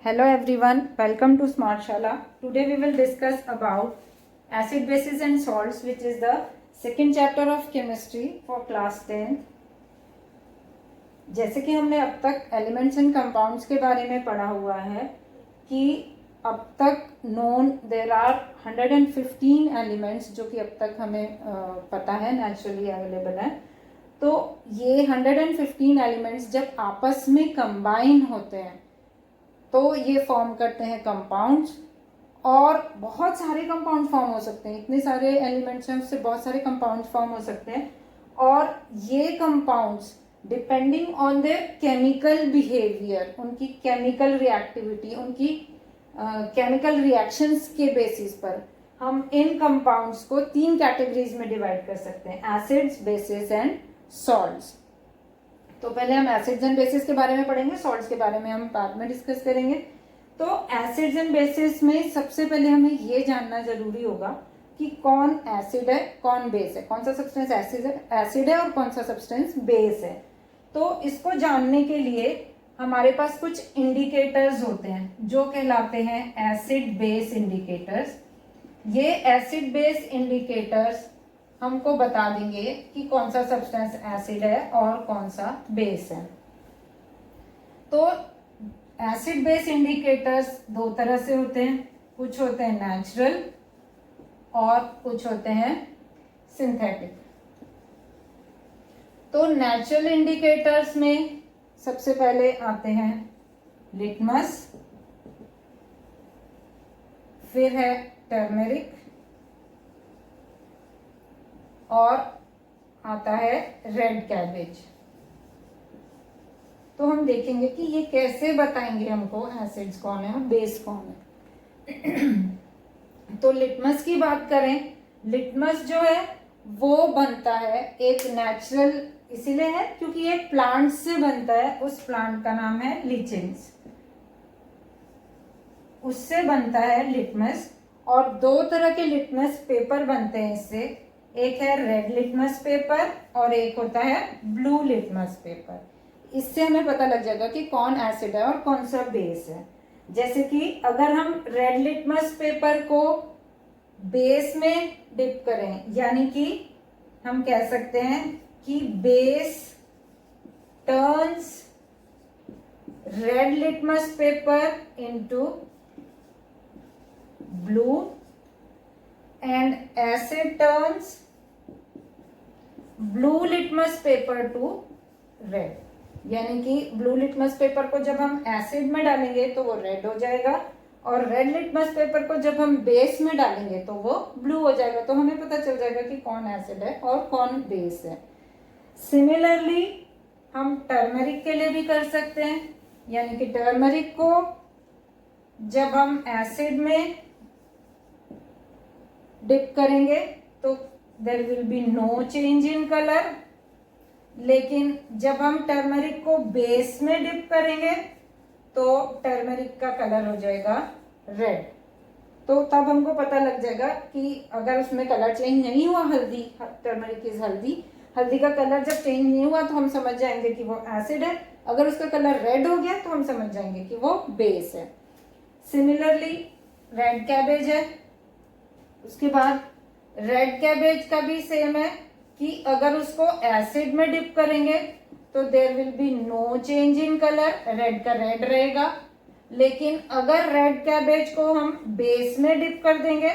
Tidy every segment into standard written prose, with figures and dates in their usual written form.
Hello everyone, welcome to Smart Shala. Today we will discuss about acid, bases and salts, which is the second chapter of chemistry for class 10th. जैसे कि हमने अब तक elements and compounds के बारे में पढ़ा हुआ है कि अब तक नोन देर आर 115 एलिमेंट्स जो कि अब तक हमें पता है, नेचुरली अवेलेबल है. तो ये 115 एलिमेंट्स जब आपस में कंबाइन होते हैं तो ये फॉर्म करते हैं कंपाउंड्स, और बहुत सारे कंपाउंड फॉर्म हो सकते हैं. इतने सारे एलिमेंट्स हैं, उससे बहुत सारे कंपाउंड फॉर्म हो सकते हैं. और ये compounds depending on their chemical behaviour, उनकी केमिकल रिएक्टिविटी, उनकी केमिकल रिएक्शंस के बेसिस पर हम इन कंपाउंड्स को 3 कैटेगरीज में डिवाइड कर सकते हैं: एसिड्स, बेसिस एंड सॉल्ट्स. तो पहले हम एसिड्स एंड बेसिस के बारे में पढ़ेंगे, सॉल्ट्स के बारे में हम बाद में डिस्कस करेंगे. तो एसिड्स एंड बेसिस में सबसे पहले हमें ये जानना जरूरी होगा कि कौन एसिड है, कौन बेस है, कौन सा सब्सटेंस एसिड है और कौन सा सब्सटेंस बेस है. तो इसको जानने के लिए हमारे पास कुछ इंडिकेटर्स होते हैं जो कहलाते हैं एसिड बेस इंडिकेटर्स. ये एसिड बेस इंडिकेटर्स हमको बता देंगे कि कौन सा सब्सटेंस एसिड है और कौन सा बेस है. तो एसिड बेस इंडिकेटर्स 2 तरह से होते हैं. कुछ होते हैं नेचुरल और कुछ होते हैं सिंथेटिक. तो नेचुरल इंडिकेटर्स में सबसे पहले आते हैं लिटमस, फिर है टर्मेरिक और आता है रेड कैबेज. तो हम देखेंगे कि ये कैसे बताएंगे हमको एसिड्स कौन है और बेस कौन है. तो लिटमस की बात करें, लिटमस जो है वो बनता है एक नेचुरल, इसीलिए है क्योंकि एक प्लांट से बनता है. उस प्लांट का नाम है लिचेंस, उससे बनता है लिटमस. और 2 तरह के लिटमस पेपर बनते हैं इससे. एक है रेड लिटमस पेपर और एक होता है ब्लू लिटमस पेपर. इससे हमें पता लग जाएगा कि कौन एसिड है और कौन सा बेस है. जैसे कि अगर हम रेड लिटमस पेपर को बेस में डिप करें, यानी कि हम कह सकते हैं कि base turns red litmus paper into blue and acid turns blue litmus paper to red. यानी कि ब्लू लिटमस पेपर को जब हम एसिड में डालेंगे तो वो रेड हो जाएगा, और रेड लिटमस पेपर को जब हम बेस में डालेंगे तो वो ब्लू हो जाएगा. तो हमें पता चल जाएगा कि कौन एसिड है और कौन बेस है. सिमिलरली हम टर्मरिक के लिए भी कर सकते हैं. यानी कि टर्मरिक को जब हम एसिड में डिप करेंगे तो there will be no change in colour, लेकिन जब हम टर्मरिक को बेस में डिप करेंगे तो टर्मरिक का कलर हो जाएगा रेड. तो तब हमको पता लग जाएगा कि अगर उसमें कलर चेंज नहीं हुआ, हल्दी, टर्मरिक इज हल्दी, हल्दी का कलर जब चेंज नहीं हुआ तो हम समझ जाएंगे कि वो एसिड है. अगर उसका कलर रेड हो गया तो हम समझ जाएंगे कि वो बेस है. सिमिलरली रेड कैबेज है. उसके बाद रेड कैबेज का भी सेम है कि अगर उसको एसिड में डिप करेंगे तो there will be no change in colour, red का रेड रहेगा. लेकिन अगर रेड कैबेज को हम बेस में डिप कर देंगे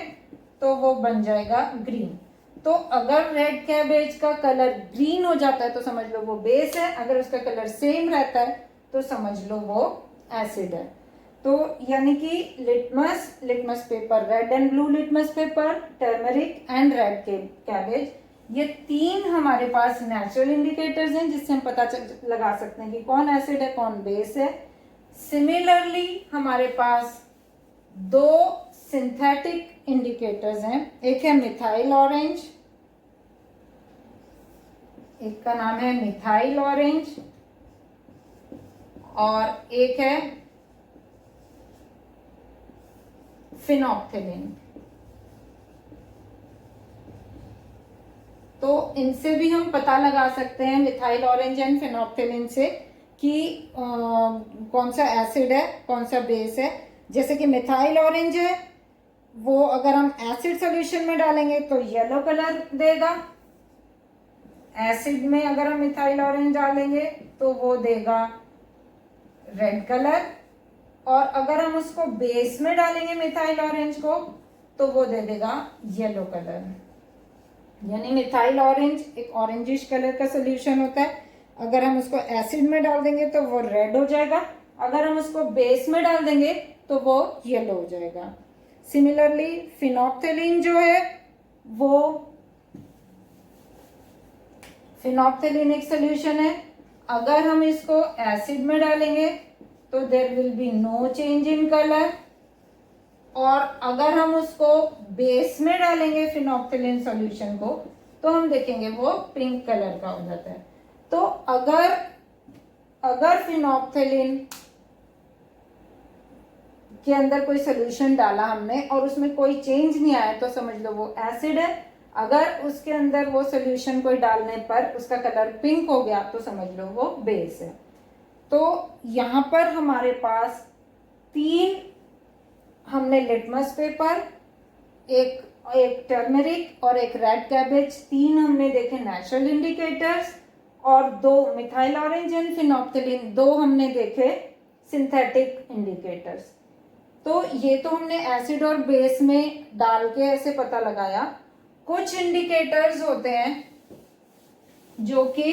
तो वो बन जाएगा ग्रीन. तो अगर रेड कैबेज का कलर ग्रीन हो जाता है तो समझ लो वो बेस है. अगर उसका कलर सेम रहता है तो समझ लो वो एसिड है. तो यानी कि litmus paper, red and blue litmus paper, turmeric and red cabbage, ये 3 हमारे पास नेचुरल इंडिकेटर्स हैं जिससे हम पता लगा सकते हैं कि कौन एसिड है कौन बेस है. सिमिलरली हमारे पास 2 सिंथेटिक इंडिकेटर्स हैं. एक है मिथाइल ऑरेंज, एक का नाम है मिथाइल ऑरेंज, और एक है फिनोक्थिलिन. तो इनसे भी हम पता लगा सकते हैं, मिथाइल ऑरेंज एंड फिनोक्थिलिन से, कि कौन सा एसिड है कौन सा बेस है। जैसे कि मिथाइल ऑरेंज है, वो अगर हम एसिड सॉल्यूशन में डालेंगे तो येलो कलर देगा, एसिड में अगर हम मिथाइल ऑरेंज डालेंगे तो वो देगा रेड कलर, और अगर हम उसको बेस में डालेंगे मिथाइल ऑरेंज को तो वो दे देगा येलो कलर। यानी मिथाइल ऑरेंज एक ऑरेंजिश कलर का सोल्यूशन होता है, अगर हम उसको एसिड में डाल देंगे तो वो रेड हो जाएगा, अगर हम उसको बेस में डाल देंगे तो वो येलो हो जाएगा। सिमिलरली फिनोप्थेलिन जो है वो, फिनोप्थेलिन एक सोल्यूशन है, अगर हम इसको एसिड में डालेंगे तो there will be no change in colour, और अगर हम उसको बेस में डालेंगे फिनोप्थेलिन सॉल्यूशन को तो हम देखेंगे वो पिंक कलर का हो जाता है। तो अगर फिनोप्थेलिन के अंदर कोई सोल्यूशन डाला हमने और उसमें कोई चेंज नहीं आया तो समझ लो वो एसिड है, अगर उसके अंदर वो सोल्यूशन कोई डालने पर उसका कलर पिंक हो गया तो समझ लो वो बेस है। तो यहाँ पर हमारे पास 3 हमने लिटमस पेपर, एक टर्मरिक और एक रेड कैबेज, 3 हमने देखे नेचुरल इंडिकेटर्स, और 2 मिथाइल ऑरेंज एंड फिनोप्थेलिन 2 हमने देखे सिंथेटिक इंडिकेटर्स। तो ये तो हमने एसिड और बेस में डाल के ऐसे पता लगाया। कुछ इंडिकेटर्स होते हैं जो कि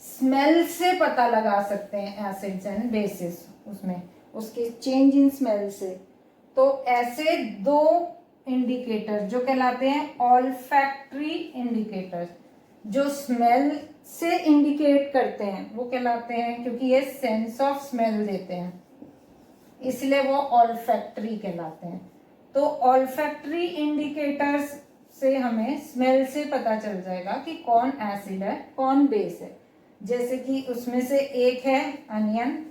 स्मेल से पता लगा सकते हैं एसिड्स एंड बेसिस, उसमें उसके चेंज इन स्मेल से। तो ऐसे 2 इंडिकेटर जो कहलाते हैं ऑल्फैक्टरी इंडिकेटर्स, जो स्मेल से इंडिकेट करते हैं वो कहलाते हैं, क्योंकि ये सेंस ऑफ स्मेल देते हैं इसलिए वो ऑल्फैक्टरी कहलाते हैं। तो ऑल्फैक्टरी इंडिकेटर्स से हमें स्मेल से पता चल जाएगा कि कौन एसिड है कौन बेस है। जैसे कि उसमें से एक है अनियन,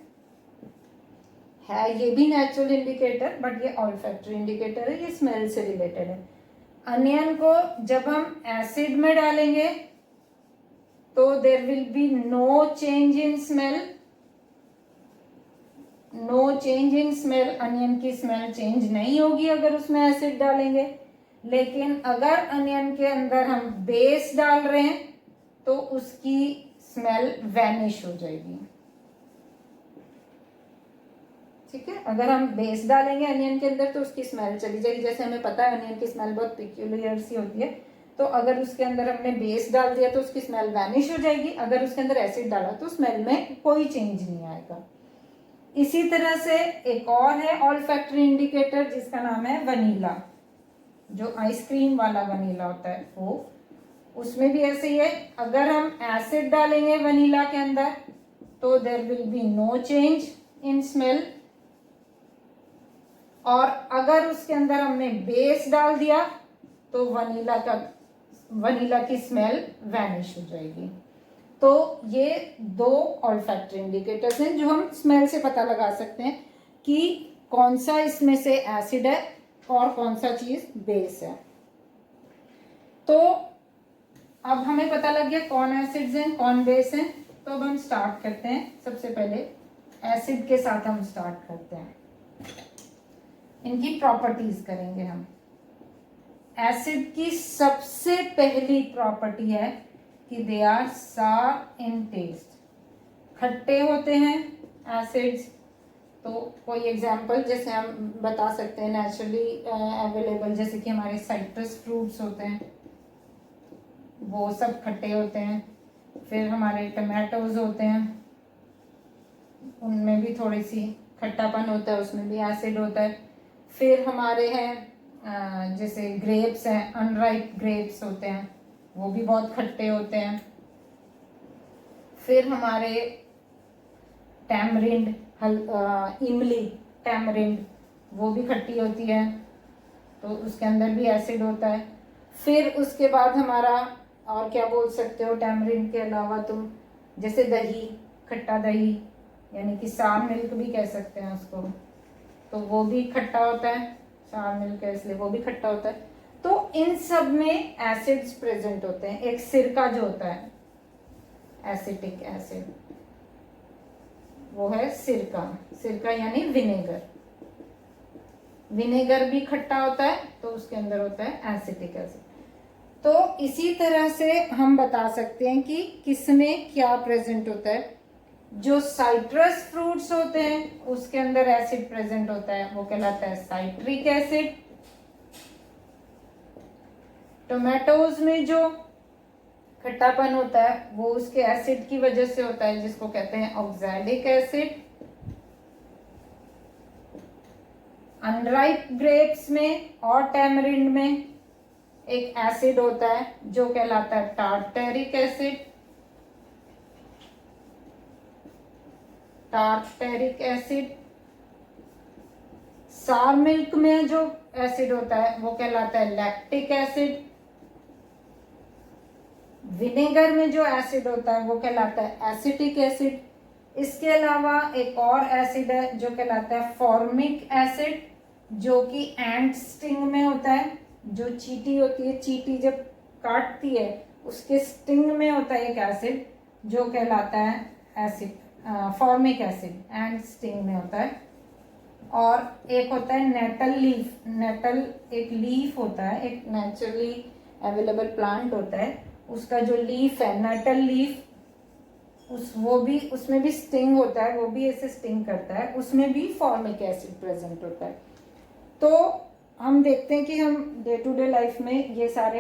है ये भी नेचुरल इंडिकेटर बट ये ऑल्फैक्टरी इंडिकेटर है, ये स्मेल से रिलेटेड है। अनियन को जब हम एसिड में डालेंगे तो there will be no change in smell, no change in smell, onion की स्मेल चेंज नहीं होगी अगर उसमें एसिड डालेंगे। लेकिन अगर अनियन के अंदर हम बेस डाल रहे हैं तो उसकी स्मेल वैनिश हो जाएगी। ठीक है, अगर हम बेस डालेंगे अनियन के अंदर तो उसकी स्मेल चली जाएगी। जैसे हमें पता है अनियन की स्मेल बहुत पिक्यूलियर सी होती है, तो अगर उसके अंदर हमने बेस डाल दिया तो उसकी स्मेल वैनिश हो जाएगी, अगर उसके अंदर एसिड डाला तो स्मेल में कोई चेंज नहीं आएगा। इसी तरह से एक और है ऑल्फैक्टरी इंडिकेटर जिसका नाम है वनीला, जो आइसक्रीम वाला वनीला होता है वो, उसमें भी ऐसे ही है, अगर हम एसिड डालेंगे वनीला के अंदर तो there will be no change in smell, और अगर उसके अंदर हमने बेस डाल दिया तो वनीला की स्मेल वैनिश हो जाएगी। तो ये 2 ऑल्फैक्टरी इंडिकेटर्स हैं जो हम स्मेल से पता लगा सकते हैं कि कौन सा इसमें से एसिड है और कौन सा चीज बेस है। तो अब हमें पता लग गया कौन एसिड्स हैं कौन बेस हैं। तो अब हम स्टार्ट करते हैं। सबसे पहले एसिड के साथ हम स्टार्ट करते हैं, इनकी प्रॉपर्टीज करेंगे हम। एसिड की सबसे पहली प्रॉपर्टी है कि दे आर सार इन टेस्ट, खट्टे होते हैं एसिड्स। तो कोई एग्जांपल जैसे हम बता सकते हैं नेचुरली अवेलेबल, जैसे कि हमारे साइट्रस फ्रूट्स होते हैं वो सब खट्टे होते हैं। फिर हमारे टमाटोज होते हैं, उनमें भी थोड़ी सी खट्टापन होता है, उसमें भी एसिड होता है। फिर हमारे हैं जैसे ग्रेप्स हैं, अनराइप ग्रेप्स होते हैं, वो भी बहुत खट्टे होते हैं। फिर हमारे टैमरिंड, इमली टैमरिंड, वो भी खट्टी होती है, तो उसके अंदर भी एसिड होता है। फिर उसके बाद हमारा और क्या बोल सकते हो टैमरिंड के अलावा तुम, जैसे दही, खट्टा दही, यानी कि सार मिल्क भी कह सकते हैं उसको, तो वो भी खट्टा होता है, सार मिल्क है इसलिए वो भी खट्टा होता है। तो इन सब में एसिड्स प्रेजेंट होते हैं। एक सिरका जो होता है एसिटिक एसिड, वो है सिरका। सिरका यानी विनेगर। विनेगर भी खट्टा होता है तो उसके अंदर होता है एसिटिक एसिड। तो इसी तरह से हम बता सकते हैं कि किसमें क्या प्रेजेंट होता है। जो साइट्रस फ्रूट्स होते हैं उसके अंदर एसिड प्रेजेंट होता है, वो कहलाता है साइट्रिक एसिड। टोमेटोज में जो खट्टापन होता है वो उसके एसिड की वजह से होता है, जिसको कहते हैं ऑक्सैलिक एसिड। अनराइप ग्रेप्स में और टैमरिंड में एक एसिड होता है जो कहलाता है टार्टेरिक एसिड। Tartaric acid. सार मिल्क में जो एसिड होता है वो कहलाता है लैक्टिक एसिड। विनेगर में जो एसिड होता है वो कहलाता है एसिटिक एसिड। इसके अलावा एक और एसिड है जो कहलाता है फॉर्मिक एसिड, जो कि एंट स्टिंग में होता है। जो चींटी होती है, चींटी जब काटती है उसके स्टिंग में होता है एक एसिड जो कहलाता है एसिड फॉर्मिक एसिड, एंट स्टिंग में होता है। और एक होता है नेटल लीफ। नेटल एक लीफ होता है, एक नेचुरली अवेलेबल प्लांट होता है, उसका जो लीफ है नेटल लीफ, उसमें भी स्टिंग होता है, वो भी ऐसे स्टिंग करता है, उसमें भी फॉर्मिक एसिड प्रेजेंट होता है। तो हम देखते हैं कि हम डे टू डे लाइफ में ये सारे